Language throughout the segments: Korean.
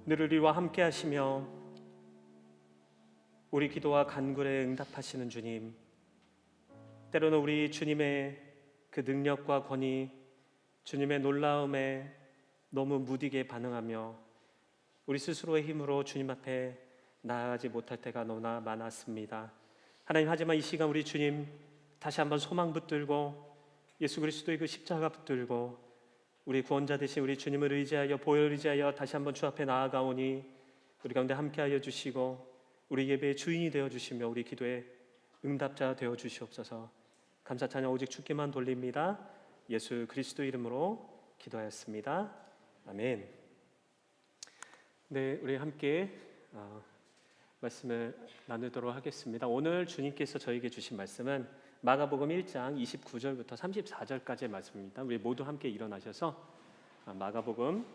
늘 우리와 함께 하시며 우리 기도와 간구에 응답하시는 주님, 때로는 우리 주님의 그 능력과 권위, 주님의 놀라움에 너무 무디게 반응하며 우리 스스로의 힘으로 주님 앞에 나아가지 못할 때가 너무나 많았습니다. 하나님, 하지만 이 시간 우리 주님 다시 한번 소망 붙들고 예수 그리스도의 그 십자가 붙들고 우리 구원자 되신 우리 주님을 의지하여 보혈 의지하여 다시 한번 주 앞에 나아가오니 우리 가운데 함께하여 주시고 우리 예배의 주인이 되어 주시며 우리 기도의 응답자 되어 주시옵소서. 감사 찬양 오직 주께만 돌립니다. 예수 그리스도 이름으로 기도하였습니다. 아멘. 네, 우리 함께 말씀을 나누도록 하겠습니다. 오늘 주님께서 저에게 주신 말씀은 마가복음 1장 29절부터 34절까지의 말씀입니다. 우리 모두 함께 일어나셔서 마가복음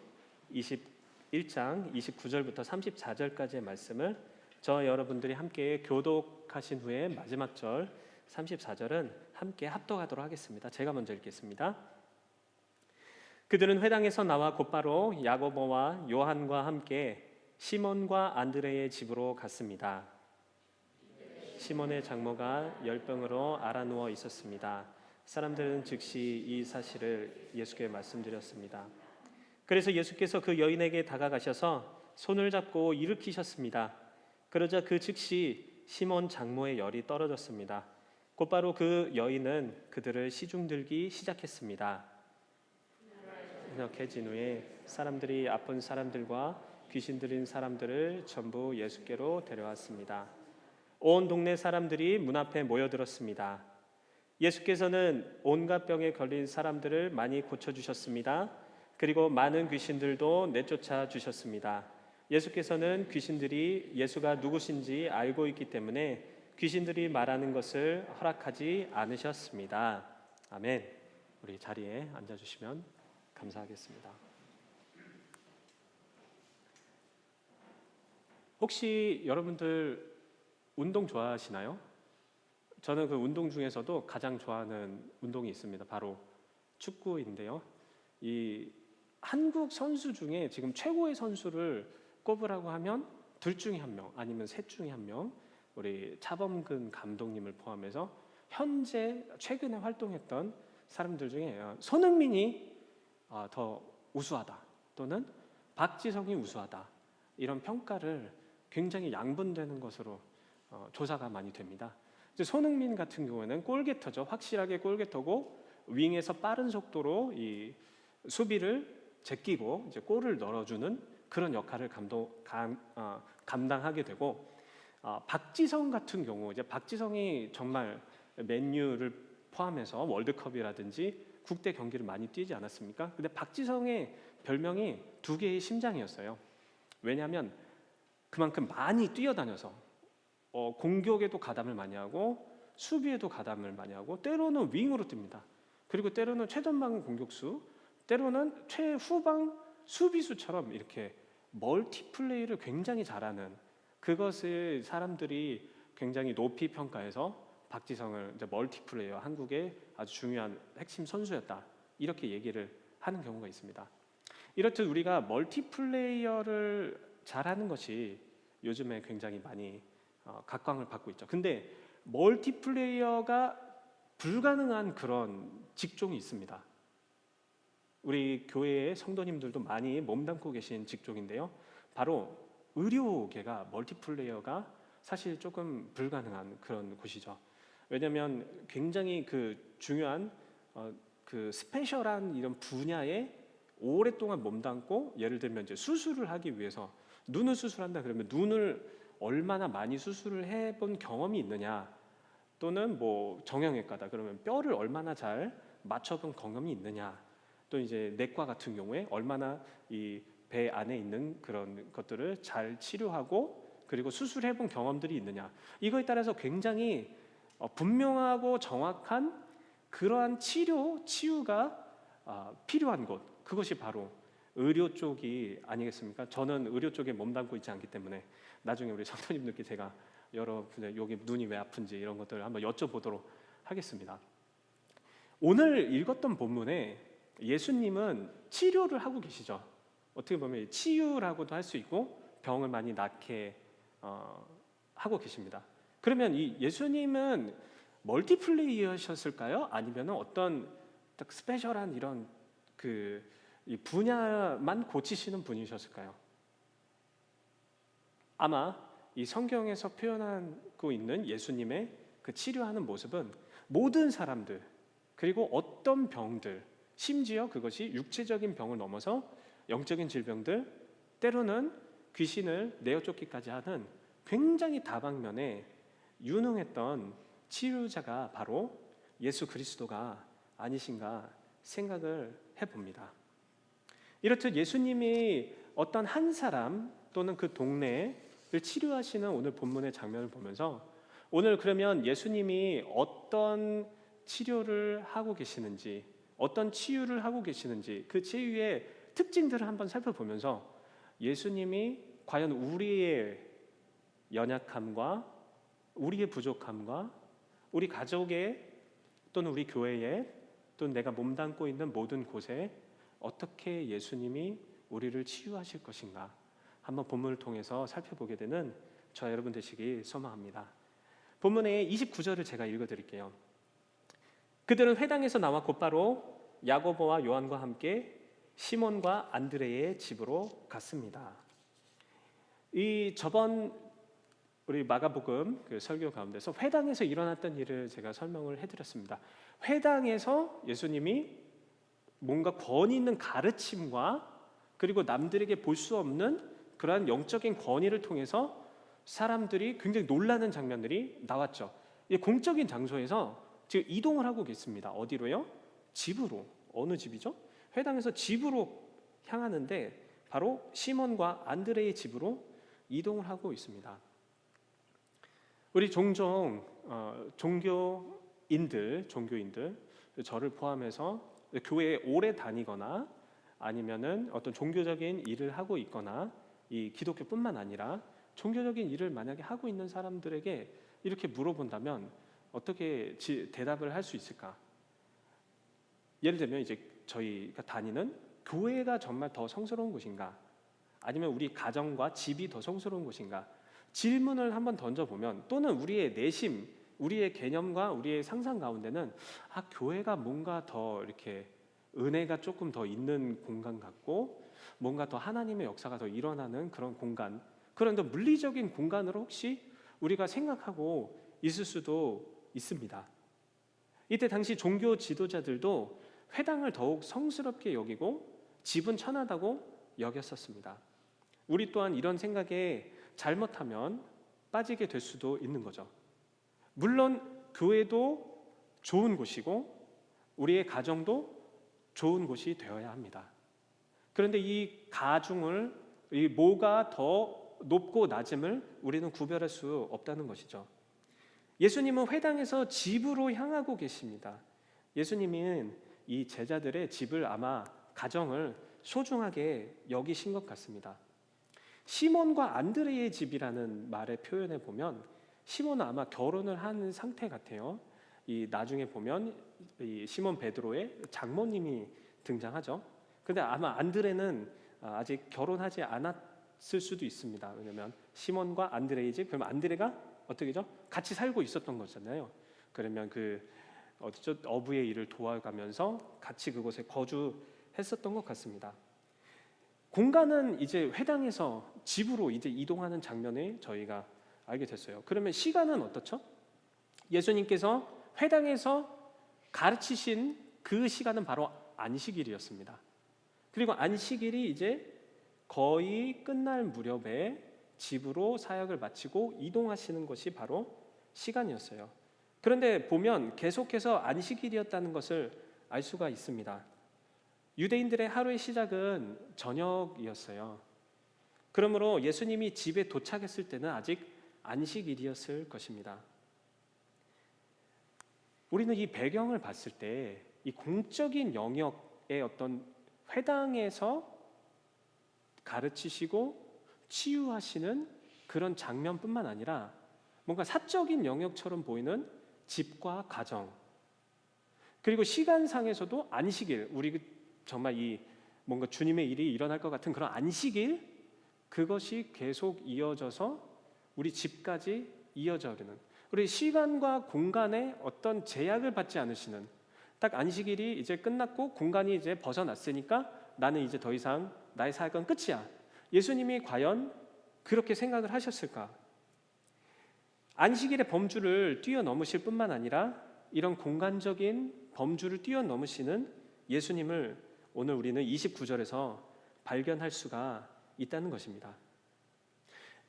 21장 29절부터 34절까지의 말씀을 저 여러분들이 함께 교독하신 후에 마지막 절 34절은 함께 합독하도록 하겠습니다. 제가 먼저 읽겠습니다. 그들은 회당에서 나와 곧바로 야고보와 요한과 함께 시몬과 안드레의 집으로 갔습니다. 시몬의 장모가 열병으로 앓아누워 있었습니다. 사람들은 즉시 이 사실을 예수께 말씀드렸습니다. 그래서 예수께서 그 여인에게 다가가셔서 손을 잡고 일으키셨습니다. 그러자 그 즉시 시몬 장모의 열이 떨어졌습니다. 곧바로 그 여인은 그들을 시중들기 시작했습니다. 저녁해진 후에 사람들이 아픈 사람들과 귀신 들린 사람들을 전부 예수께로 데려왔습니다. 온 동네 사람들이 문 앞에 모여들었습니다. 예수께서는 온갖 병에 걸린 사람들을 많이 고쳐주셨습니다. 그리고 많은 귀신들도 내쫓아 주셨습니다. 예수께서는 귀신들이 예수가 누구신지 알고 있기 때문에 귀신들이 말하는 것을 허락하지 않으셨습니다. 아멘. 우리 자리에 앉아주시면 감사하겠습니다. 혹시 여러분들 운동 좋아하시나요? 저는 그 운동 중에서도 가장 좋아하는 운동이 있습니다. 바로 축구인데요. 이 한국 선수 중에 지금 최고의 선수를 꼽으라고 하면 둘 중에 한 명, 아니면 셋 중에 한 명, 우리 차범근 감독님을 포함해서 현재 최근에 활동했던 사람들 중에 손흥민이 더 우수하다 또는 박지성이 우수하다, 이런 평가를 굉장히 양분되는 것으로 조사가 많이 됩니다. 이제 손흥민 같은 경우에는 골게터죠. 확실하게 골게터고 윙에서 빠른 속도로 이 수비를 제끼고 이제 골을 넣어주는 그런 역할을 감당하게 되고, 박지성 같은 경우 이제 박지성이 정말 맨유를 포함해서 월드컵이라든지 국대 경기를 많이 뛰지 않았습니까? 근데 박지성의 별명이 두 개의 심장이었어요. 왜냐하면 그만큼 많이 뛰어다녀서 공격에도 가담을 많이 하고 수비에도 가담을 많이 하고 때로는 윙으로 뜹니다. 그리고 때로는 최전방 공격수, 때로는 최후방 수비수처럼 이렇게 멀티플레이를 굉장히 잘하는, 그것을 사람들이 굉장히 높이 평가해서 박지성을 이제 멀티플레이어, 한국의 아주 중요한 핵심 선수였다, 이렇게 얘기를 하는 경우가 있습니다. 이렇듯 우리가 멀티플레이어를 잘하는 것이 요즘에 굉장히 많이 각광을 받고 있죠. 근데 멀티플레이어가 불가능한 그런 직종이 있습니다. 우리 교회의 성도님들도 많이 몸담고 계신 직종인데요. 바로 의료계가 멀티플레이어가 사실 조금 불가능한 그런 곳이죠. 왜냐하면 굉장히 그 중요한 그 스페셜한 이런 분야에 오랫동안 몸담고, 예를 들면 이제 수술을 하기 위해서 눈을 수술한다 그러면 눈을 얼마나 많이 수술을 해본 경험이 있느냐, 또는 뭐 정형외과다 그러면 뼈를 얼마나 잘 맞춰본 경험이 있느냐, 또 이제 내과 같은 경우에 얼마나 이 배 안에 있는 그런 것들을 잘 치료하고 그리고 수술해본 경험들이 있느냐, 이거에 따라서 굉장히 분명하고 정확한 그러한 치유가 필요한 곳, 그것이 바로 의료 쪽이 아니겠습니까? 저는 의료 쪽에 몸담고 있지 않기 때문에 나중에 우리 성도님들께 제가 여러분의 여기 눈이 왜 아픈지 이런 것들을 한번 여쭤보도록 하겠습니다. 오늘 읽었던 본문에 예수님은 치료를 하고 계시죠. 어떻게 보면 치유라고도 할 수 있고 병을 많이 낫게 하고 계십니다. 그러면 이 예수님은 멀티플레이어셨을까요? 아니면 어떤 딱 스페셜한 이런 이 분야만 고치시는 분이셨을까요? 아마 이 성경에서 표현하고 있는 예수님의 그 치료하는 모습은 모든 사람들, 그리고 어떤 병들, 심지어 그것이 육체적인 병을 넘어서 영적인 질병들, 때로는 귀신을 내어쫓기까지 하는 굉장히 다방면에 유능했던 치료자가 바로 예수 그리스도가 아니신가 생각을 해봅니다. 이렇듯 예수님이 어떤 한 사람 또는 그 동네를 치료하시는 오늘 본문의 장면을 보면서 오늘 그러면 예수님이 어떤 치료를 하고 계시는지, 어떤 치유를 하고 계시는지 그 치유의 특징들을 한번 살펴보면서 예수님이 과연 우리의 연약함과 우리의 부족함과 우리 가족의 또는 우리 교회에 또는 내가 몸담고 있는 모든 곳에 어떻게 예수님이 우리를 치유하실 것인가 한번 본문을 통해서 살펴보게 되는 저와 여러분 되시기 소망합니다. 본문의 29절을 제가 읽어드릴게요. 그들은 회당에서 나와 곧바로 야고보와 요한과 함께 시몬과 안드레의 집으로 갔습니다. 이 저번 우리 마가복음 그 설교 가운데서 회당에서 일어났던 일을 제가 설명을 해드렸습니다. 회당에서 예수님이 뭔가 권위 있는 가르침과 그리고 남들에게 볼 수 없는 그러한 영적인 권위를 통해서 사람들이 굉장히 놀라는 장면들이 나왔죠. 이 공적인 장소에서 지금 이동을 하고 있습니다. 어디로요? 집으로. 어느 집이죠? 회당에서 집으로 향하는데 바로 시몬과 안드레의 집으로 이동을 하고 있습니다. 우리 종종 종교인들 저를 포함해서 교회에 오래 다니거나 아니면은 어떤 종교적인 일을 하고 있거나 이 기독교뿐만 아니라 종교적인 일을 만약에 하고 있는 사람들에게 이렇게 물어본다면 어떻게 대답을 할 수 있을까? 예를 들면 이제 저희가 다니는 교회가 정말 더 성스러운 곳인가? 아니면 우리 가정과 집이 더 성스러운 곳인가? 질문을 한번 던져보면 또는 우리의 내심, 우리의 개념과 우리의 상상 가운데는 교회가 뭔가 더 이렇게 은혜가 조금 더 있는 공간 같고 뭔가 더 하나님의 역사가 더 일어나는 그런 공간, 그런 더 물리적인 공간으로 혹시 우리가 생각하고 있을 수도 있습니다. 이때 당시 종교 지도자들도 회당을 더욱 성스럽게 여기고 집은 천하다고 여겼었습니다. 우리 또한 이런 생각에 잘못하면 빠지게 될 수도 있는 거죠. 물론 교회도 좋은 곳이고 우리의 가정도 좋은 곳이 되어야 합니다. 그런데 이 가중을 이 뭐가 더 높고 낮음을 우리는 구별할 수 없다는 것이죠. 예수님은 회당에서 집으로 향하고 계십니다. 예수님은 이 제자들의 집을 아마 가정을 소중하게 여기신 것 같습니다. 시몬과 안드레의 집이라는 말의 표현에 보면 시몬은 아마 결혼을 한 상태 같아요. 이 나중에 보면 이 시몬 베드로의 장모님이 등장하죠. 근데 아마 안드레는 아직 결혼하지 않았을 수도 있습니다. 왜냐하면 시몬과 안드레의 집, 그러면 안드레가 어떻게죠? 같이 살고 있었던 거잖아요. 그러면 어부의 일을 도와가면서 같이 그곳에 거주했었던 것 같습니다. 공간은 이제 회당에서 집으로 이제 이동하는 장면을 저희가 알게 됐어요. 그러면 시간은 어떻죠? 예수님께서 회당에서 가르치신 그 시간은 바로 안식일이었습니다. 그리고 안식일이 이제 거의 끝날 무렵에 집으로 사역을 마치고 이동하시는 것이 바로 시간이었어요. 그런데 보면 계속해서 안식일이었다는 것을 알 수가 있습니다. 유대인들의 하루의 시작은 저녁이었어요. 그러므로 예수님이 집에 도착했을 때는 아직 안식일이었을 것입니다. 우리는 이 배경을 봤을 때 이 공적인 영역의 어떤 회당에서 가르치시고 치유하시는 그런 장면뿐만 아니라 뭔가 사적인 영역처럼 보이는 집과 가정, 그리고 시간상에서도 안식일, 우리 정말 이 뭔가 주님의 일이 일어날 것 같은 그런 안식일, 그것이 계속 이어져서 우리 집까지 이어져 오르는, 우리 시간과 공간에 어떤 제약을 받지 않으시는, 딱 안식일이 이제 끝났고 공간이 이제 벗어났으니까 나는 이제 더 이상 나의 사역은 끝이야. 예수님이 과연 그렇게 생각을 하셨을까? 안식일의 범주를 뛰어넘으실 뿐만 아니라 이런 공간적인 범주를 뛰어넘으시는 예수님을 오늘 우리는 29절에서 발견할 수가 있다는 것입니다.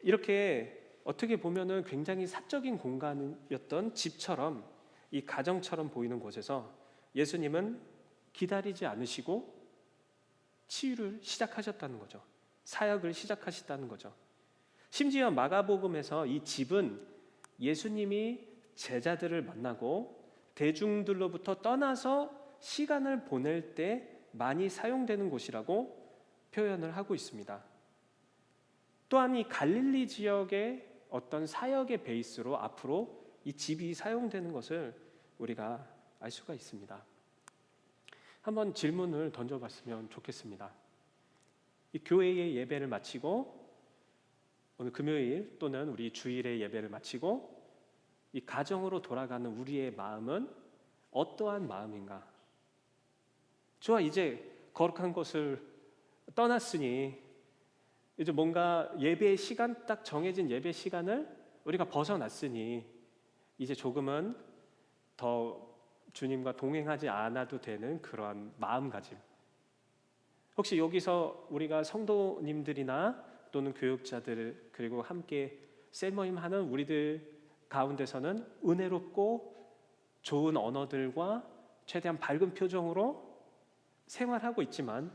이렇게 어떻게 보면은 굉장히 사적인 공간이었던 집처럼, 이 가정처럼 보이는 곳에서 예수님은 기다리지 않으시고 치유를 시작하셨다는 거죠. 사역을 시작하셨다는 거죠. 심지어 마가복음에서 이 집은 예수님이 제자들을 만나고 대중들로부터 떠나서 시간을 보낼 때 많이 사용되는 곳이라고 표현을 하고 있습니다. 또한 이 갈릴리 지역의 어떤 사역의 베이스로 앞으로 이 집이 사용되는 것을 우리가 알 수가 있습니다. 한번 질문을 던져봤으면 좋겠습니다. 이 교회의 예배를 마치고 오늘 금요일 또는 우리 주일의 예배를 마치고 이 가정으로 돌아가는 우리의 마음은 어떠한 마음인가? 좋아, 이제 거룩한 곳을 떠났으니 이제 뭔가 예배 시간, 딱 정해진 예배 시간을 우리가 벗어났으니 이제 조금은 더 주님과 동행하지 않아도 되는 그러한 마음가짐. 혹시 여기서 우리가 성도님들이나 또는 교육자들, 그리고 함께 셀모임 하는 우리들 가운데서는 은혜롭고 좋은 언어들과 최대한 밝은 표정으로 생활하고 있지만,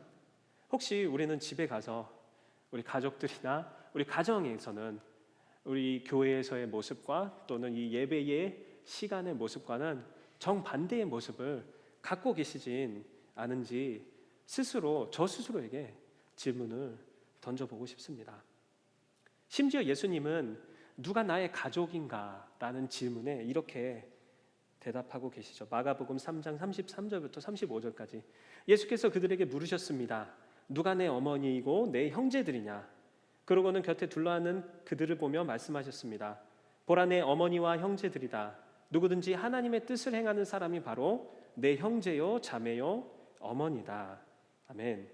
혹시 우리는 집에 가서 우리 가족들이나 우리 가정에서는 우리 교회에서의 모습과 또는 이 예배의 시간의 모습과는 정반대의 모습을 갖고 계시진 않은지 스스로, 저 스스로에게 질문을 던져보고 싶습니다. 심지어 예수님은 누가 나의 가족인가? 라는 질문에 이렇게 대답하고 계시죠. 마가복음 3장 33절부터 35절까지 예수께서 그들에게 물으셨습니다. 누가 내 어머니이고 내 형제들이냐? 그러고는 곁에 둘러앉는 그들을 보며 말씀하셨습니다. 보라, 내 어머니와 형제들이다. 누구든지 하나님의 뜻을 행하는 사람이 바로 내 형제요 자매요 어머니다. 아멘.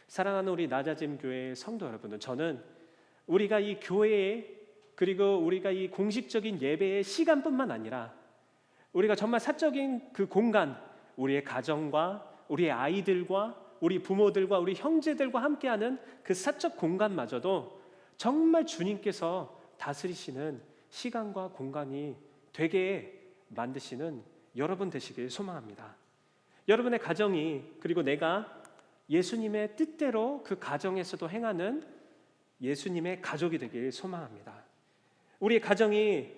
사랑하는 우리 낮아짐 교회 성도 여러분들, 저는 우리가 이 교회에, 그리고 우리가 이 공식적인 예배의 시간뿐만 아니라 우리가 정말 사적인 그 공간, 우리의 가정과 우리의 아이들과 우리 부모들과 우리 형제들과 함께하는 그 사적 공간마저도 정말 주님께서 다스리시는 시간과 공간이 되게 만드시는 여러분 되시길 소망합니다. 여러분의 가정이, 그리고 내가 예수님의 뜻대로 그 가정에서도 행하는 예수님의 가족이 되길 소망합니다. 우리의 가정이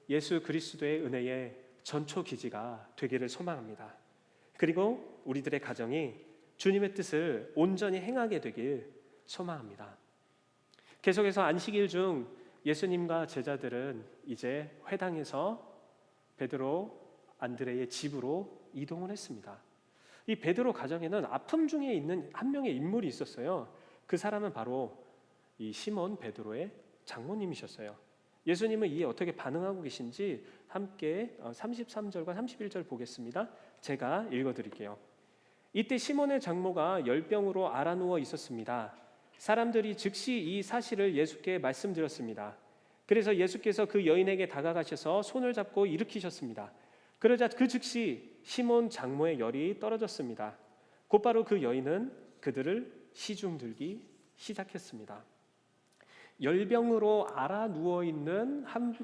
예수 그리스도의 은혜의 전초기지가 되기를 소망합니다. 그리고 우리들의 가정이 주님의 뜻을 온전히 행하게 되길 소망합니다. 계속해서 안식일 중 예수님과 제자들은 이제 회당에서 베드로, 안드레의 집으로 이동을 했습니다. 이 베드로 가정에는 아픔 중에 있는 한 명의 인물이 있었어요. 그 사람은 바로 이 시몬 베드로의 장모님이셨어요. 예수님은 이에 어떻게 반응하고 계신지 함께 33절과 31절 보겠습니다. 제가 읽어드릴게요. 이때 시몬의 장모가 열병으로 앓아누워 있었습니다. 사람들이 즉시 이 사실을 예수께 말씀드렸습니다. 그래서 예수께서 그 여인에게 다가가셔서 손을 잡고 일으키셨습니다. 그러자 그 즉시 시몬 장모의 열이 떨어졌습니다. 곧바로 그 여인은 그들을 시중들기 시작했습니다. 열병으로 앓아 누워 있는 한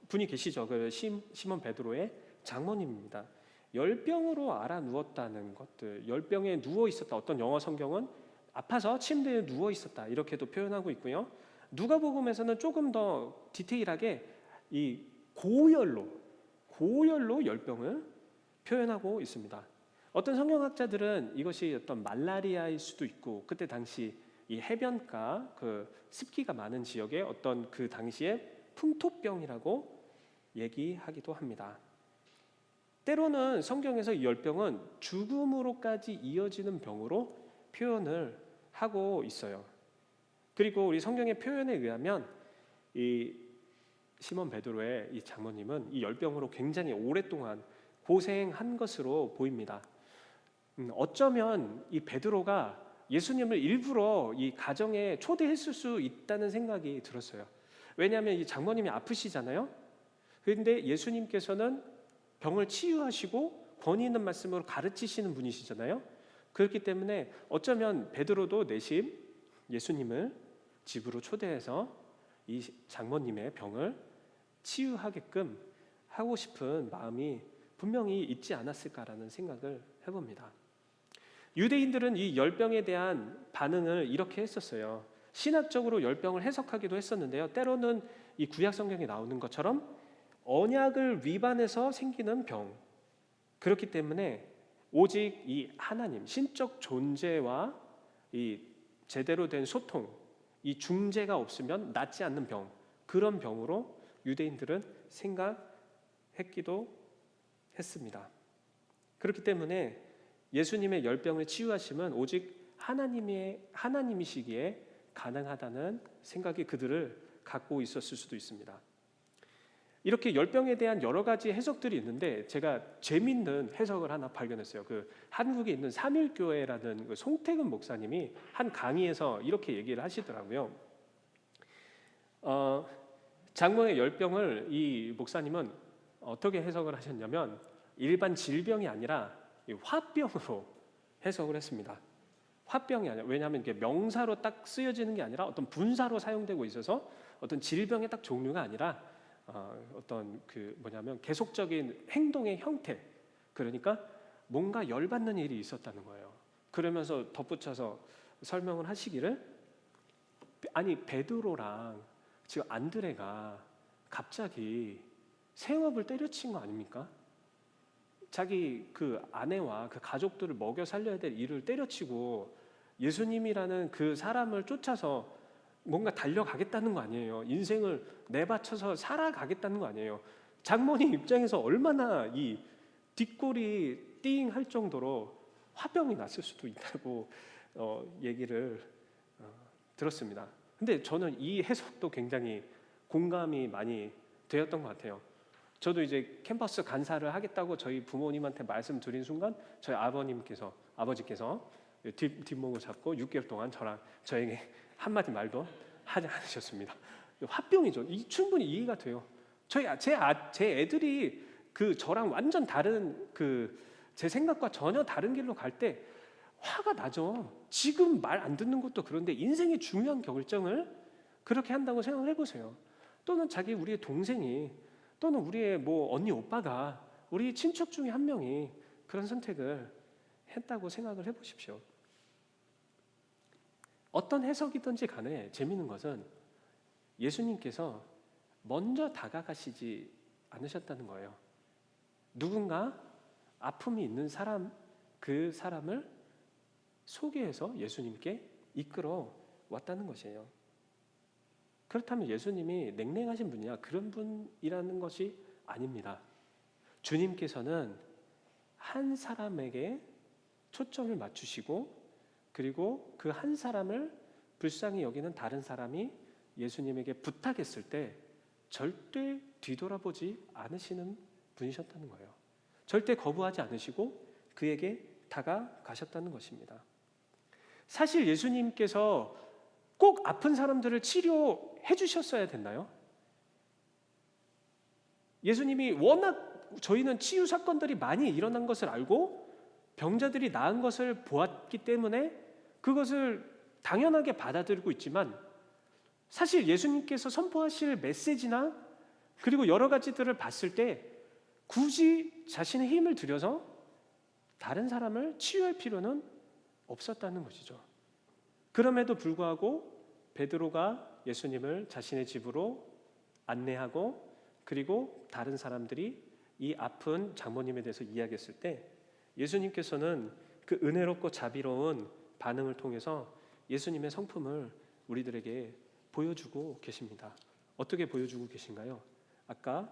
분이 계시죠. 그 시몬 베드로의 장모님입니다. 열병으로 앓아 누웠다는 것들, 열병에 누워 있었다. 어떤 영어 성경은 아파서 침대에 누워 있었다 이렇게도 표현하고 있고요. 누가복음에서는 조금 더 디테일하게 이 고열로 열병을 표현하고 있습니다. 어떤 성경학자들은 이것이 어떤 말라리아일 수도 있고, 그때 당시 이 해변가, 그 습기가 많은 지역의 어떤 그 당시의 풍토병이라고 얘기하기도 합니다. 때로는 성경에서 이 열병은 죽음으로까지 이어지는 병으로 표현을 하고 있어요. 그리고 우리 성경의 표현에 의하면 이 시몬 베드로의 이 장모님은 이 열병으로 굉장히 오랫동안 고생한 것으로 보입니다. 어쩌면 이 베드로가 예수님을 일부러 이 가정에 초대했을 수 있다는 생각이 들었어요. 왜냐하면 이 장모님이 아프시잖아요. 그런데 예수님께서는 병을 치유하시고 권위 있는 말씀으로 가르치시는 분이시잖아요. 그렇기 때문에 어쩌면 베드로도 내심 예수님을 집으로 초대해서 이 장모님의 병을 치유하게끔 하고 싶은 마음이 분명히 있지 않았을까라는 생각을 해봅니다. 유대인들은 이 열병에 대한 반응을 이렇게 했었어요. 신학적으로 열병을 해석하기도 했었는데요. 때로는 이 구약 성경에 나오는 것처럼 언약을 위반해서 생기는 병, 그렇기 때문에 오직 이 하나님, 신적 존재와 이 제대로 된 소통, 이 중재가 없으면 낫지 않는 병, 그런 병으로 유대인들은 생각했기도 했습니다. 그렇기 때문에 예수님의 열병을 치유하심은 오직 하나님이시기에 가능하다는 생각이 그들을 갖고 있었을 수도 있습니다. 이렇게 열병에 대한 여러 가지 해석들이 있는데 제가 재밌는 해석을 하나 발견했어요. 그 한국에 있는 삼일교회라는 그 송태근 목사님이 한 강의에서 이렇게 얘기를 하시더라고요. 장모의 열병을 이 목사님은 어떻게 해석을 하셨냐면 일반 질병이 아니라 화병으로 해석을 했습니다. 화병이 아니라, 왜냐하면 이게 명사로 딱 쓰여지는 게 아니라 어떤 분사로 사용되고 있어서 어떤 질병의 딱 종류가 아니라 어떤 뭐냐면 계속적인 행동의 형태, 그러니까 뭔가 열받는 일이 있었다는 거예요. 그러면서 덧붙여서 설명을 하시기를, 아니 베드로랑 지금 안드레가 갑자기 생업을 때려친 거 아닙니까? 자기 그 아내와 그 가족들을 먹여 살려야 될 일을 때려치고 예수님이라는 그 사람을 쫓아서 뭔가 달려가겠다는 거 아니에요. 인생을 내바쳐서 살아가겠다는 거 아니에요. 장모님 입장에서 얼마나 이 뒷골이 띵할 정도로 화병이 났을 수도 있다고 얘기를 들었습니다. 근데 저는 이 해석도 굉장히 공감이 많이 되었던 것 같아요. 저도 이제 캠퍼스 간사를 하겠다고 저희 부모님한테 말씀드린 순간 저희 아버지께서 뒷목을 잡고 6개월 동안 저에게 한마디 말도 하지 않으셨습니다. 화병이죠. 충분히 이해가 돼요. 제 애들이 저랑 완전 다른 제 생각과 전혀 다른 길로 갈 때 화가 나죠. 지금 말 안 듣는 것도 그런데 인생의 중요한 결정을 그렇게 한다고 생각을 해보세요. 또는 우리의 동생이 또는 우리의 언니 오빠가 우리 친척 중에 한 명이 그런 선택을 했다고 생각을 해보십시오. 어떤 해석이든지 간에 재미있는 것은 예수님께서 먼저 다가가시지 않으셨다는 거예요. 누군가 아픔이 있는 사람, 그 사람을 소개해서 예수님께 이끌어 왔다는 것이에요. 그렇다면 예수님이 냉랭하신 분이냐? 그런 분이라는 것이 아닙니다. 주님께서는 한 사람에게 초점을 맞추시고, 그리고 그 한 사람을 불쌍히 여기는 다른 사람이 예수님에게 부탁했을 때 절대 뒤돌아보지 않으시는 분이셨다는 거예요. 절대 거부하지 않으시고 그에게 다가가셨다는 것입니다. 사실 예수님께서 꼭 아픈 사람들을 치료해 주셨어야 됐나요? 예수님이 워낙 저희는 치유 사건들이 많이 일어난 것을 알고 병자들이 나은 것을 보았기 때문에 그것을 당연하게 받아들이고 있지만, 사실 예수님께서 선포하실 메시지나 그리고 여러 가지들을 봤을 때 굳이 자신의 힘을 들여서 다른 사람을 치유할 필요는 없었다는 것이죠. 그럼에도 불구하고 베드로가 예수님을 자신의 집으로 안내하고, 그리고 다른 사람들이 이 아픈 장모님에 대해서 이야기했을 때 예수님께서는 그 은혜롭고 자비로운 반응을 통해서 예수님의 성품을 우리들에게 보여주고 계십니다. 어떻게 보여주고 계신가요? 아까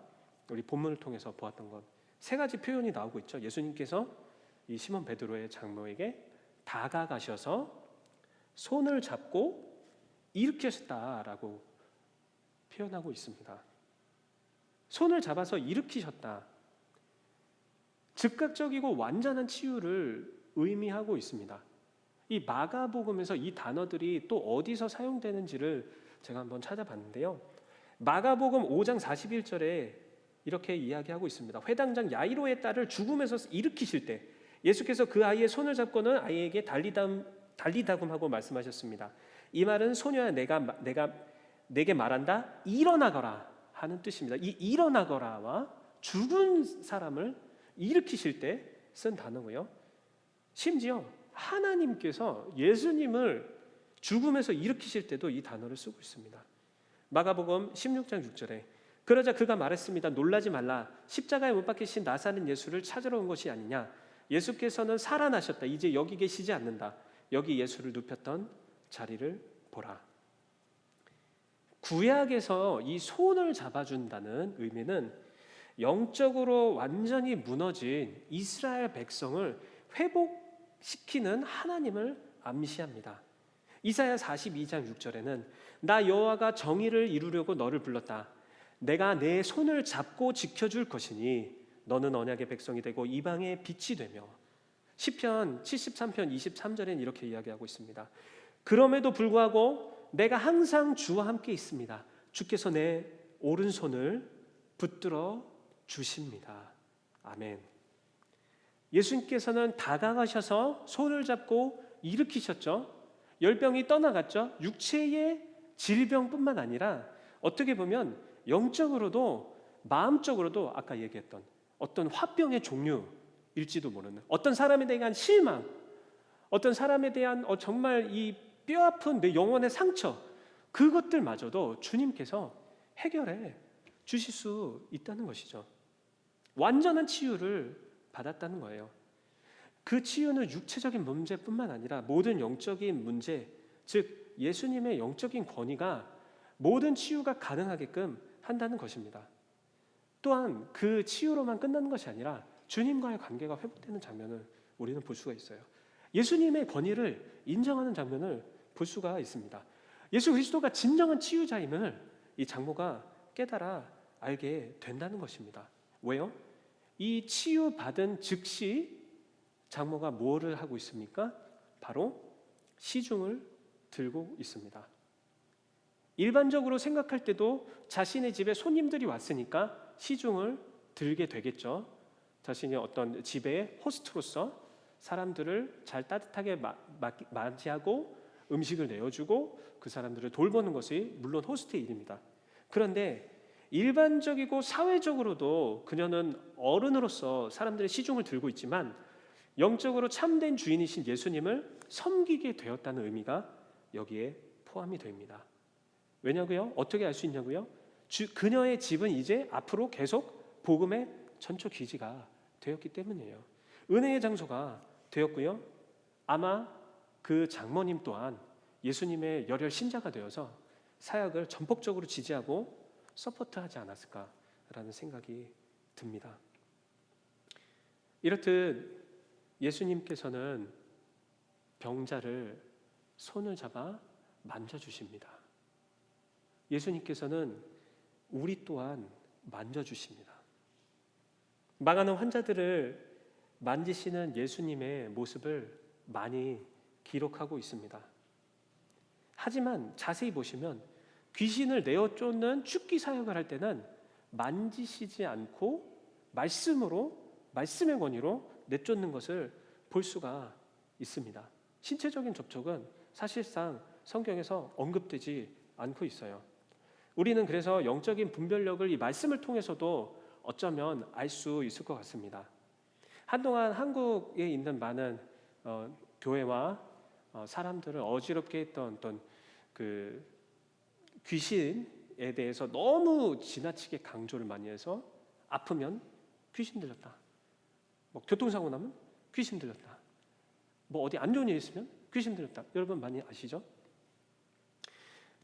우리 본문을 통해서 보았던 것 세 가지 표현이 나오고 있죠. 예수님께서 이 시몬 베드로의 장모에게 다가가셔서 손을 잡고 일으키셨다라고 표현하고 있습니다. 손을 잡아서 일으키셨다. 즉각적이고 완전한 치유를 의미하고 있습니다. 이 마가복음에서 이 단어들이 또 어디서 사용되는지를 제가 한번 찾아봤는데요. 마가복음 5장 41절에 이렇게 이야기하고 있습니다. 회당장 야이로의 딸을 죽음에서 일으키실 때 예수께서 그 아이의 손을 잡고는 아이에게 달리다금하고 말씀하셨습니다. 이 말은 소녀야 내가 내게 말한다 일어나거라 하는 뜻입니다. 이 일어나거라와 죽은 사람을 일으키실 때 쓴 단어고요. 심지어 하나님께서 예수님을 죽음에서 일으키실 때도 이 단어를 쓰고 있습니다. 마가복음 16장 6절에 그러자 그가 말했습니다. 놀라지 말라. 십자가에 못 박히신 나사렛 예수를 찾으러 온 것이 아니냐. 예수께서는 살아나셨다. 이제 여기 계시지 않는다. 여기 예수를 눕혔던 자리를 보라. 구약에서 이 손을 잡아준다는 의미는 영적으로 완전히 무너진 이스라엘 백성을 회복시키는 하나님을 암시합니다. 이사야 42장 6절에는 나 여호와가 정의를 이루려고 너를 불렀다. 내가 내 손을 잡고 지켜줄 것이니 너는 언약의 백성이 되고 이방의 빛이 되며. 시편 73편 23절엔 이렇게 이야기하고 있습니다. 그럼에도 불구하고 내가 항상 주와 함께 있습니다. 주께서 내 오른손을 붙들어 주십니다. 아멘. 예수님께서는 다가가셔서 손을 잡고 일으키셨죠. 열병이 떠나갔죠. 육체의 질병뿐만 아니라 어떻게 보면 영적으로도 마음적으로도 아까 얘기했던 어떤 화병의 종류일지도 모르는 어떤 사람에 대한 실망, 어떤 사람에 대한 정말 이 뼈아픈 내 영혼의 상처, 그것들마저도 주님께서 해결해 주실 수 있다는 것이죠. 완전한 치유를 받았다는 거예요. 그 치유는 육체적인 문제뿐만 아니라 모든 영적인 문제, 즉 예수님의 영적인 권위가 모든 치유가 가능하게끔 한다는 것입니다. 또한 그 치유로만 끝나는 것이 아니라 주님과의 관계가 회복되는 장면을 우리는 볼 수가 있어요. 예수님의 권위를 인정하는 장면을 볼 수가 있습니다. 예수 그리스도가 진정한 치유자임을 이 장모가 깨달아 알게 된다는 것입니다. 왜요? 이 치유받은 즉시 장모가 뭐를 하고 있습니까? 바로 시중을 들고 있습니다. 일반적으로 생각할 때도 자신의 집에 손님들이 왔으니까 시중을 들게 되겠죠. 자신이 어떤 집의 호스트로서 사람들을 잘 따뜻하게 맞이하고 음식을 내어주고 그 사람들을 돌보는 것이 물론 호스트의 일입니다. 그런데 일반적이고 사회적으로도 그녀는 어른으로서 사람들의 시중을 들고 있지만 영적으로 참된 주인이신 예수님을 섬기게 되었다는 의미가 여기에 포함이 됩니다. 왜냐고요? 어떻게 알 수 있냐고요? 그녀의 집은 이제 앞으로 계속 복음의 전초 기지가 되었기 때문이에요. 은혜의 장소가 되었고요. 아마 그 장모님 또한 예수님의 열혈 신자가 되어서 사역을 전폭적으로 지지하고 서포트하지 않았을까라는 생각이 듭니다. 이렇듯 예수님께서는 병자를 손을 잡아 만져주십니다. 예수님께서는 우리 또한 만져주십니다. 망하는 환자들을 만지시는 예수님의 모습을 많이 기록하고 있습니다. 하지만 자세히 보시면 귀신을 내어 쫓는 축기 사역을 할 때는 만지시지 않고 말씀의 권위로 내쫓는 것을 볼 수가 있습니다. 신체적인 접촉은 사실상 성경에서 언급되지 않고 있어요. 우리는 그래서 영적인 분별력을 이 말씀을 통해서도 어쩌면 알 수 있을 것 같습니다. 한동안 한국에 있는 많은 교회와 사람들을 어지럽게 했던 어떤 그 귀신에 대해서 너무 지나치게 강조를 많이 해서 아프면 귀신 들렸다. 뭐 교통사고 나면 귀신 들렸다. 뭐 어디 안 좋은 일 있으면 귀신 들렸다. 여러분 많이 아시죠?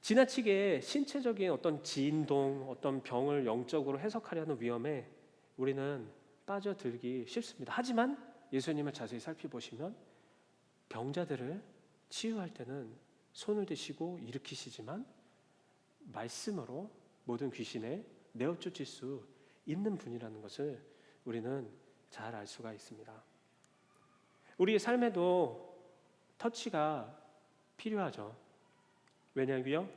지나치게 신체적인 어떤 진동, 어떤 병을 영적으로 해석하려는 위험에 우리는 빠져들기 쉽습니다. 하지만 예수님을 자세히 살펴보시면 병자들을 치유할 때는 손을 대시고 일으키시지만 말씀으로 모든 귀신에 내어 쫓을 수 있는 분이라는 것을 우리는 잘 알 수가 있습니다. 우리의 삶에도 터치가 필요하죠. 왜냐하면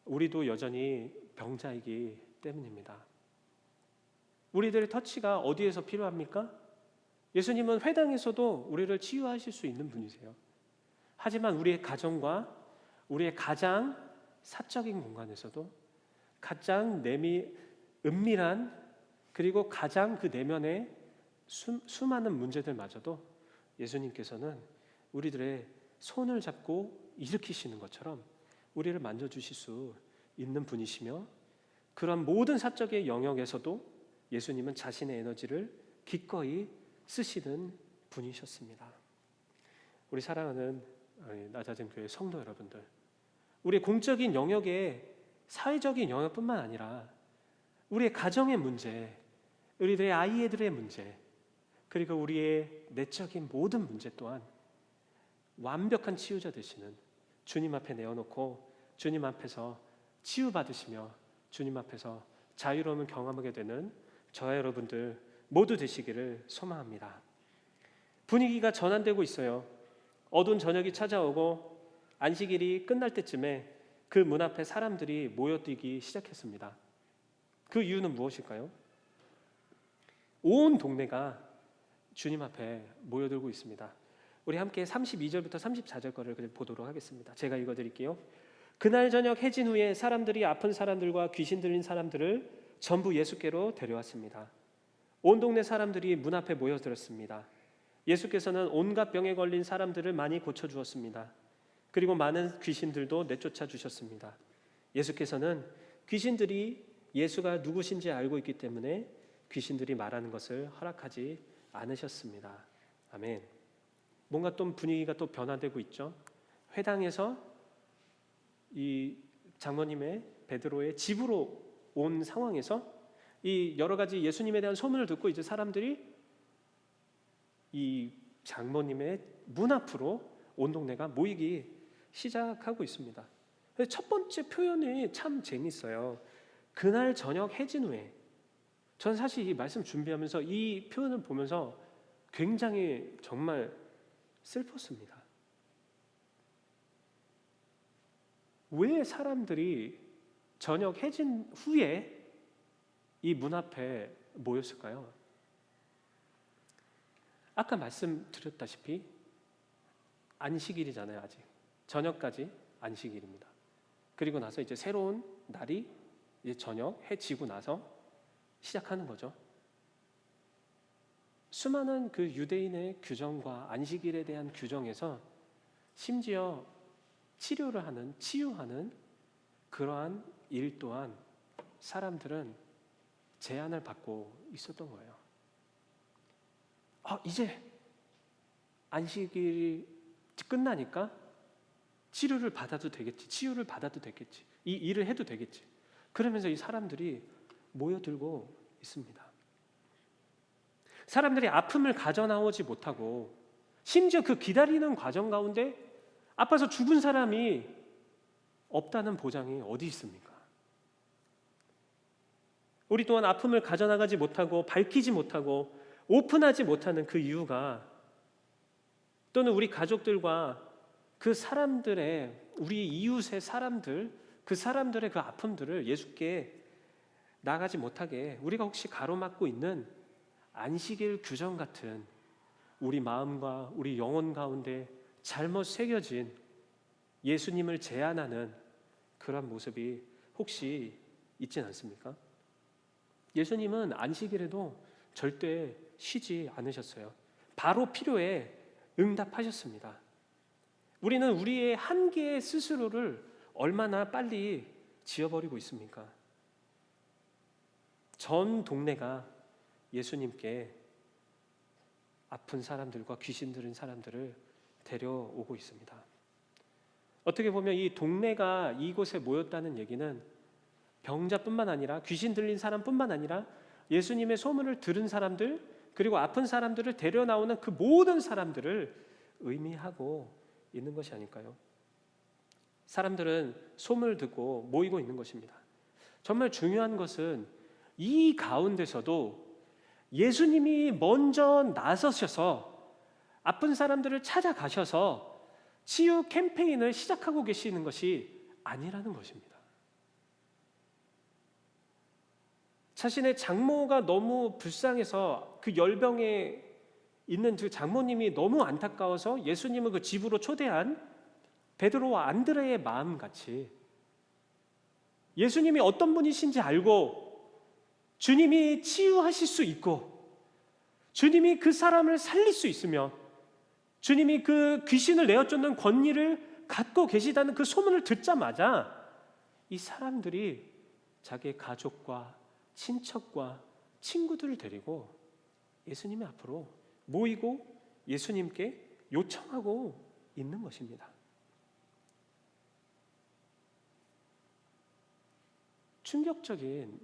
우리도 여전히 병자이기 때문입니다. 우리들의 터치가 어디에서 필요합니까? 예수님은 회당에서도 우리를 치유하실 수 있는 분이세요. 하지만 우리의 가정과 우리의 가장 사적인 공간에서도 가장 은밀한 그리고 가장 그 내면의 수많은 문제들마저도 예수님께서는 우리들의 손을 잡고 일으키시는 것처럼 우리를 만져주실 수 있는 분이시며 그런 모든 사적의 영역에서도 예수님은 자신의 에너지를 기꺼이 쓰시는 분이셨습니다. 우리 사랑하는 나자진 교회 성도 여러분들, 우리의 공적인 영역에 사회적인 영역뿐만 아니라 우리의 가정의 문제, 우리들의 아이들의 문제, 그리고 우리의 내적인 모든 문제 또한 완벽한 치유자 되시는 주님 앞에 내어놓고 주님 앞에서 치유받으시며 주님 앞에서 자유로움을 경험하게 되는 저와 여러분들 모두 되시기를 소망합니다. 분위기가 전환되고 있어요. 어두운 저녁이 찾아오고 안식일이 끝날 때쯤에 그 문 앞에 사람들이 모여들기 시작했습니다. 그 이유는 무엇일까요? 온 동네가 주님 앞에 모여들고 있습니다. 우리 함께 32절부터 34절 거를 보도록 하겠습니다. 제가 읽어드릴게요. 그날 저녁 해진 후에 사람들이 아픈 사람들과 귀신 들린 사람들을 전부 예수께로 데려왔습니다. 온 동네 사람들이 문 앞에 모여들었습니다. 예수께서는 온갖 병에 걸린 사람들을 많이 고쳐주었습니다. 그리고 많은 귀신들도 내쫓아 주셨습니다. 예수께서는 귀신들이 예수가 누구신지 알고 있기 때문에 귀신들이 말하는 것을 허락하지 않으셨습니다. 아멘. 뭔가 또 분위기가 또 변화되고 있죠. 회당에서 이 장모님의 베드로의 집으로 온 상황에서 이 여러 가지 예수님에 대한 소문을 듣고 이제 사람들이 이 장모님의 문 앞으로 온 동네가 모이기 시작하고 있습니다. 첫 번째 표현이 참 재밌어요. 그날 저녁 해진 후에. 전 사실 이 말씀 준비하면서 이 표현을 보면서 굉장히 정말 슬펐습니다. 왜 사람들이 저녁 해진 후에 이 문 앞에 모였을까요? 아까 말씀드렸다시피 안식일이잖아요. 아직 저녁까지 안식일입니다. 그리고 나서 이제 새로운 날이 이제 저녁 해 지고 나서 시작하는 거죠. 수많은 그 유대인의 규정과 안식일에 대한 규정에서 심지어 치료를 하는, 치유하는 그러한 일 또한 사람들은 제한을 받고 있었던 거예요. 이제 안식일이 끝나니까 치료를 받아도 되겠지, 치유를 받아도 되겠지, 이 일을 해도 되겠지. 그러면서 이 사람들이 모여들고 있습니다. 사람들이 아픔을 가져나오지 못하고 심지어 그 기다리는 과정 가운데 아파서 죽은 사람이 없다는 보장이 어디 있습니까? 우리 또한 아픔을 가져나가지 못하고 밝히지 못하고 오픈하지 못하는 그 이유가 또는 우리 가족들과 그 사람들의 우리 이웃의 사람들 그 사람들의 그 아픔들을 예수께 나가지 못하게 우리가 혹시 가로막고 있는 안식일 규정 같은 우리 마음과 우리 영혼 가운데 잘못 새겨진 예수님을 제한하는 그런 모습이 혹시 있진 않습니까? 예수님은 안식일에도 절대 쉬지 않으셨어요. 바로 필요에 응답하셨습니다. 우리는 우리의 한계 스스로를 얼마나 빨리 지워버리고 있습니까? 전 동네가 예수님께 아픈 사람들과 귀신 들린 사람들을 데려오고 있습니다. 어떻게 보면 이 동네가 이곳에 모였다는 얘기는 병자뿐만 아니라 귀신 들린 사람뿐만 아니라 예수님의 소문을 들은 사람들 그리고 아픈 사람들을 데려 나오는 그 모든 사람들을 의미하고 있는 것이 아닐까요? 사람들은 소문을 듣고 모이고 있는 것입니다. 정말 중요한 것은 이 가운데서도 예수님이 먼저 나서셔서 아픈 사람들을 찾아가셔서 치유 캠페인을 시작하고 계시는 것이 아니라는 것입니다. 자신의 장모가 너무 불쌍해서 그 열병에 있는 그 장모님이 너무 안타까워서 예수님을 그 집으로 초대한 베드로와 안드레의 마음같이 예수님이 어떤 분이신지 알고 주님이 치유하실 수 있고 주님이 그 사람을 살릴 수 있으면 주님이 그 귀신을 내어쫓는 권위를 갖고 계시다는 그 소문을 듣자마자 이 사람들이 자기의 가족과 친척과 친구들을 데리고 예수님 앞으로 모이고 예수님께 요청하고 있는 것입니다. 충격적인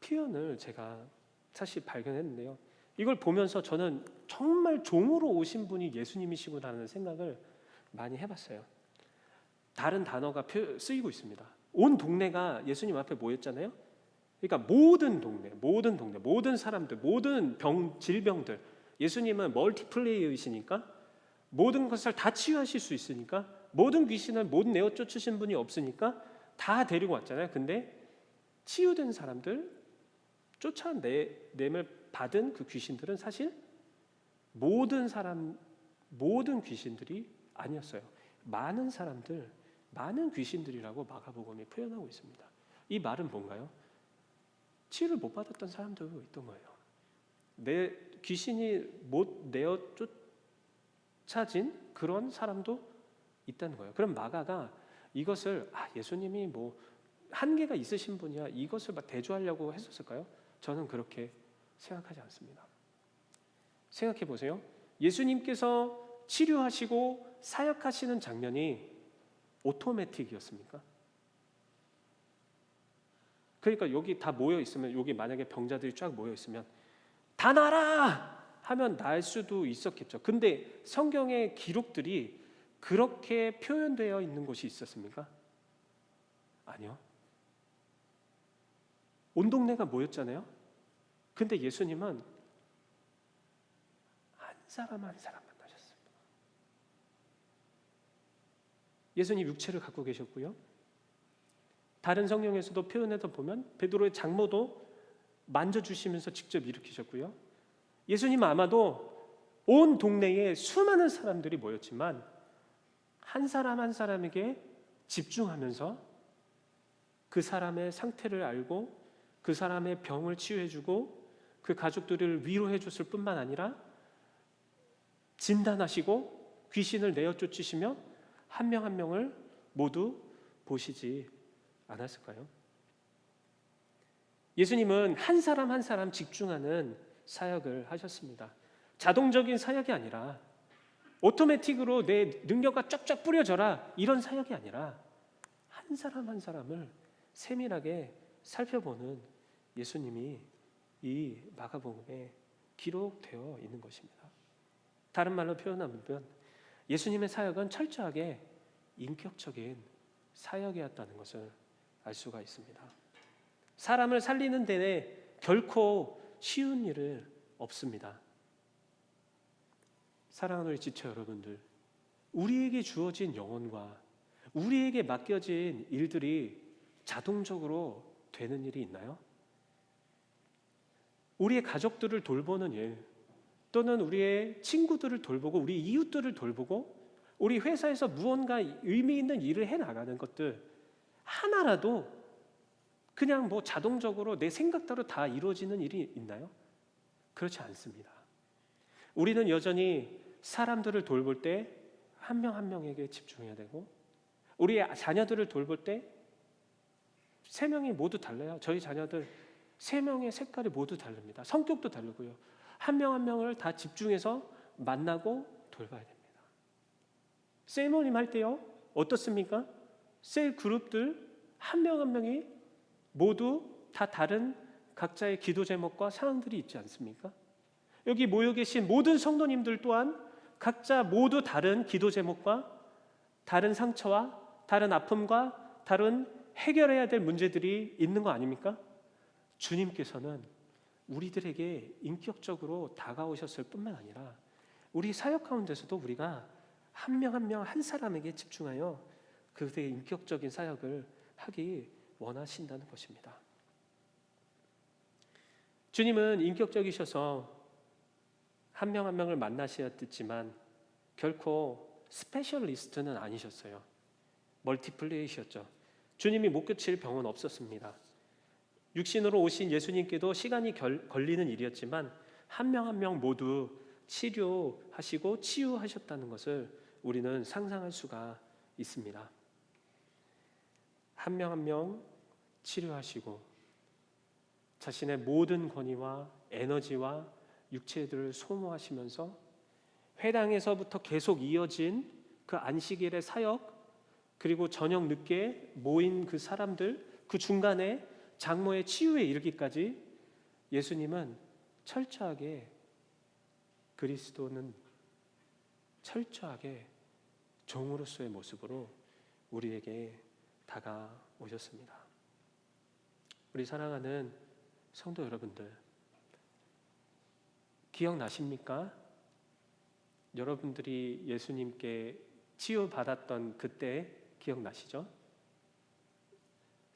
표현을 제가 사실 발견했는데요. 이걸 보면서 저는 정말 종으로 오신 분이 예수님이시구나라는 생각을 많이 해봤어요. 다른 단어가 쓰이고 있습니다. 온 동네가 예수님 앞에 모였잖아요. 그러니까 모든 동네, 모든 사람들, 모든 질병들, 예수님은 멀티플레이어이시니까 모든 것을 다 치유하실 수 있으니까 모든 귀신을 못 내어 쫓으신 분이 없으니까 다 데리고 왔잖아요. 근데 치유된 사람들, 쫓아냄을 받은 그 귀신들은 사실 모든 귀신들이 아니었어요. 많은 사람들, 많은 귀신들이라고 마가복음이 표현하고 있습니다. 이 말은 뭔가요? 치유를 못 받았던 사람들도 있던 거예요. 내 귀신이 못 내어 쫓아진 그런 사람도 있다는 거예요. 그럼 마가가 이것을 예수님이 뭐 한계가 있으신 분이야 이것을 막 대조하려고 했었을까요? 저는 그렇게 생각하지 않습니다. 생각해 보세요. 예수님께서 치료하시고 사역하시는 장면이 오토매틱이었습니까? 그러니까 여기 다 모여 있으면, 여기 만약에 병자들이 쫙 모여 있으면 다 나라 하면 날 수도 있었겠죠. 근데 성경의 기록들이 그렇게 표현되어 있는 곳이 있었습니까? 아니요. 온 동네가 모였잖아요. 근데 예수님은 한 사람 만나셨습니다. 예수님 육체를 갖고 계셨고요. 다른 성경에서도 표현해서 보면 베드로의 장모도 만져주시면서 직접 일으키셨고요. 예수님은 아마도 온 동네에 수많은 사람들이 모였지만 한 사람 한 사람에게 집중하면서 그 사람의 상태를 알고 그 사람의 병을 치유해주고 그 가족들을 위로해줬을 뿐만 아니라 진단하시고 귀신을 내어쫓으시며 한 명 한 명을 모두 보시지 않았을까요? 예수님은 한 사람 한 사람 집중하는 사역을 하셨습니다. 자동적인 사역이 아니라 오토매틱으로 내 능력과 쫙쫙 뿌려져라 이런 사역이 아니라 한 사람 한 사람을 세밀하게 살펴보는 예수님이 이 마가복음에 기록되어 있는 것입니다. 다른 말로 표현하면 예수님의 사역은 철저하게 인격적인 사역이었다는 것을 알 수가 있습니다. 사람을 살리는 데에 결코 쉬운 일은 없습니다. 사랑하는 우리 지체 여러분들, 우리에게 주어진 영혼과 우리에게 맡겨진 일들이 자동적으로 되는 일이 있나요? 우리의 가족들을 돌보는 일, 또는 우리의 친구들을 돌보고 우리 이웃들을 돌보고 우리 회사에서 무언가 의미 있는 일을 해나가는 것들 하나라도 그냥 뭐 자동적으로 내 생각대로 다 이루어지는 일이 있나요? 그렇지 않습니다. 우리는 여전히 사람들을 돌볼 때 한 명 한 명에게 집중해야 되고, 우리의 자녀들을 돌볼 때 3명이 모두 달라요. 저희 자녀들 3명의 색깔이 모두 다릅니다. 성격도 다르고요. 한 명 한 명을 다 집중해서 만나고 돌봐야 됩니다. 셀 모임 할 때요, 어떻습니까? 셀 그룹들 한 명 한 명이 모두 다 다른 각자의 기도 제목과 상황들이 있지 않습니까? 여기 모여 계신 모든 성도님들 또한 각자 모두 다른 기도 제목과 다른 상처와 다른 아픔과 다른 해결해야 될 문제들이 있는 거 아닙니까? 주님께서는 우리들에게 인격적으로 다가오셨을 뿐만 아니라 우리 사역 가운데서도 우리가 한 명 한 명 한 사람에게 집중하여 그들의 인격적인 사역을 하기 원하신다는 것입니다. 주님은 인격적이셔서 한 명 한 명을 만나셨지만 결코 스페셜리스트는 아니셨어요. 멀티플레이셨죠. 주님이 못 고칠 병은 없었습니다. 육신으로 오신 예수님께도 시간이 걸리는 일이었지만 한 명 한 명 모두 치료하시고 치유하셨다는 것을 우리는 상상할 수가 있습니다. 한 명 한 명 치료하시고 자신의 모든 권위와 에너지와 육체들을 소모하시면서 회당에서부터 계속 이어진 그 안식일의 사역, 그리고 저녁 늦게 모인 그 사람들, 그 중간에 장모의 치유에 이르기까지 예수님은 철저하게, 그리스도는 철저하게 종으로서의 모습으로 우리에게 다가오셨습니다. 우리 사랑하는 성도 여러분들, 기억나십니까? 여러분들이 예수님께 치유받았던 그때 기억나시죠?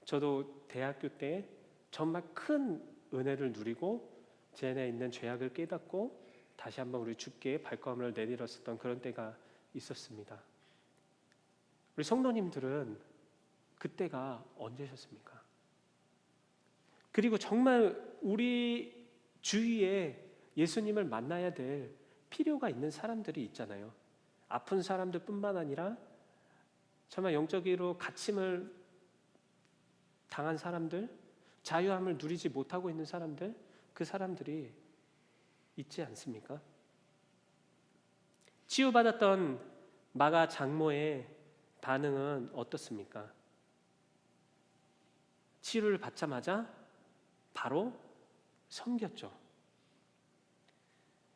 저도 대학교 때 정말 큰 은혜를 누리고 제 안에 있는 죄악을 깨닫고 다시 한번 우리 주께 발걸음을 내밀었었던 그런 때가 있었습니다. 우리 성도님들은 그때가 언제셨습니까? 그리고 정말 우리 주위에 예수님을 만나야 될 필요가 있는 사람들이 있잖아요. 아픈 사람들뿐만 아니라 정말 영적으로 갇힘을 당한 사람들, 자유함을 누리지 못하고 있는 사람들, 그 사람들이 있지 않습니까? 치유받았던 마가 장모의 반응은 어떻습니까? 치유를 받자마자 바로 섬겼죠.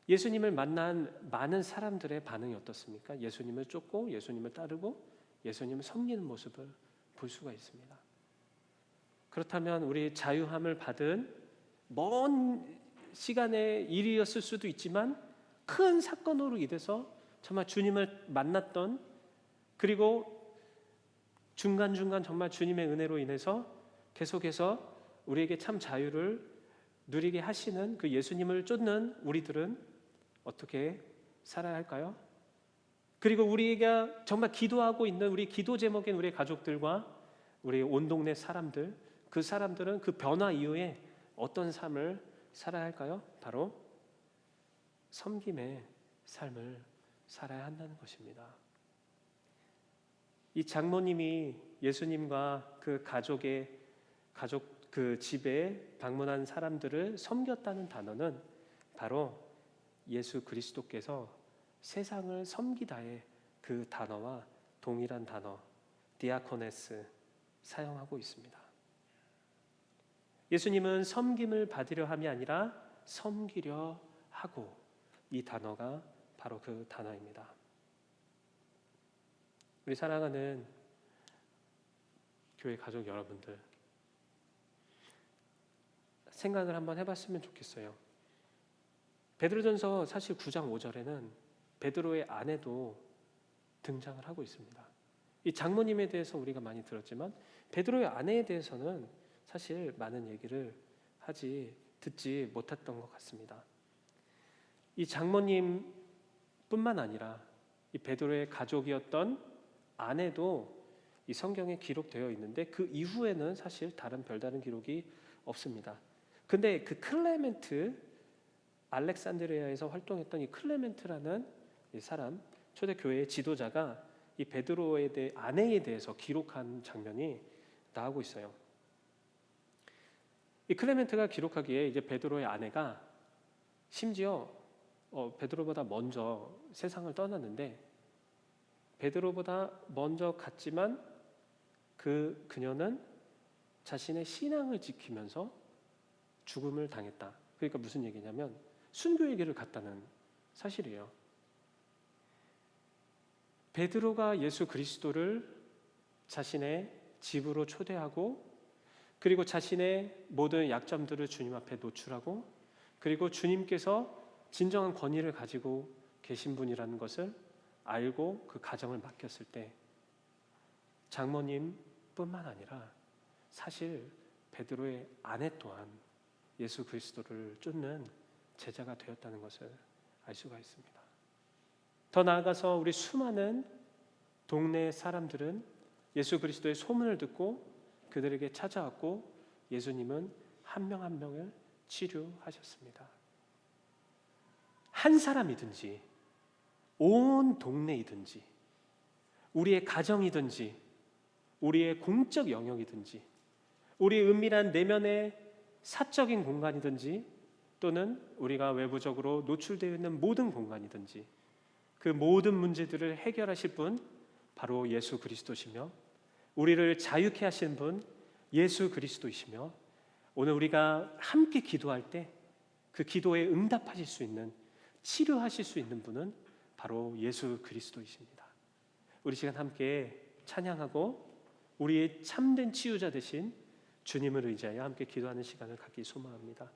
예수님을 만난 많은 사람들의 반응이 어떻습니까? 예수님을 쫓고 예수님을 따르고 예수님을 섬기는 모습을 볼 수가 있습니다. 그렇다면 우리 자유함을 받은 먼 시간의 일이었을 수도 있지만 큰 사건으로 인해서 정말 주님을 만났던, 그리고 중간중간 정말 주님의 은혜로 인해서 계속해서 우리에게 참 자유를 누리게 하시는 그 예수님을 쫓는 우리들은 어떻게 살아야 할까요? 그리고 우리가 정말 기도하고 있는 우리 기도 제목인 우리 가족들과 우리 온 동네 사람들, 그 사람들은 그 변화 이후에 어떤 삶을 살아야 할까요? 바로 섬김의 삶을 살아야 한다는 것입니다. 이 장모님이 예수님과 그 가족 그 집에 방문한 사람들을 섬겼다는 단어는 바로 예수 그리스도께서 세상을 섬기다의 그 단어와 동일한 단어 디아코네스 사용하고 있습니다. 예수님은 섬김을 받으려 함이 아니라 섬기려 하고, 이 단어가 바로 그 단어입니다. 우리 사랑하는 교회 가족 여러분들, 생각을 한번 해봤으면 좋겠어요. 베드로전서 사실 9장 5절에는 베드로의 아내도 등장을 하고 있습니다. 이 장모님에 대해서 우리가 많이 들었지만 베드로의 아내에 대해서는 사실 많은 얘기를 듣지 못했던 것 같습니다. 이 장모님뿐만 아니라 이 베드로의 가족이었던 아내도 이 성경에 기록되어 있는데 그 이후에는 사실 별다른 기록이 없습니다. 근데 그 클레멘트, 알렉산드리아에서 활동했던 이 클레멘트라는 이 사람, 초대교회의 지도자가 이 베드로의 아내에 대해서 기록한 장면이 나오고 있어요. 이 클레멘트가 기록하기에 이제 베드로의 아내가 심지어 베드로보다 먼저 세상을 떠났는데, 베드로보다 먼저 갔지만 그녀는 자신의 신앙을 지키면서 죽음을 당했다. 그러니까 무슨 얘기냐면 순교의 길을 갔다는 사실이에요. 베드로가 예수 그리스도를 자신의 집으로 초대하고 그리고 자신의 모든 약점들을 주님 앞에 노출하고 그리고 주님께서 진정한 권위를 가지고 계신 분이라는 것을 알고 그 가정을 맡겼을 때 장모님뿐만 아니라 사실 베드로의 아내 또한 예수 그리스도를 쫓는 제자가 되었다는 것을 알 수가 있습니다. 더 나아가서 우리 수많은 동네 사람들은 예수 그리스도의 소문을 듣고 그들에게 찾아왔고 예수님은 한 명 한 명을 치료하셨습니다. 한 사람이든지 온 동네이든지 우리의 가정이든지 우리의 공적 영역이든지 우리의 은밀한 내면의 사적인 공간이든지 또는 우리가 외부적으로 노출되어 있는 모든 공간이든지 그 모든 문제들을 해결하실 분 바로 예수 그리스도시며 우리를 자유케 하신 분 예수 그리스도이시며 오늘 우리가 함께 기도할 때 그 기도에 응답하실 수 있는 치료하실 수 있는 분은 바로 예수 그리스도이십니다. 우리 시간 함께 찬양하고 우리의 참된 치유자 되신 주님을 의지하여 함께 기도하는 시간을 갖기 소망합니다.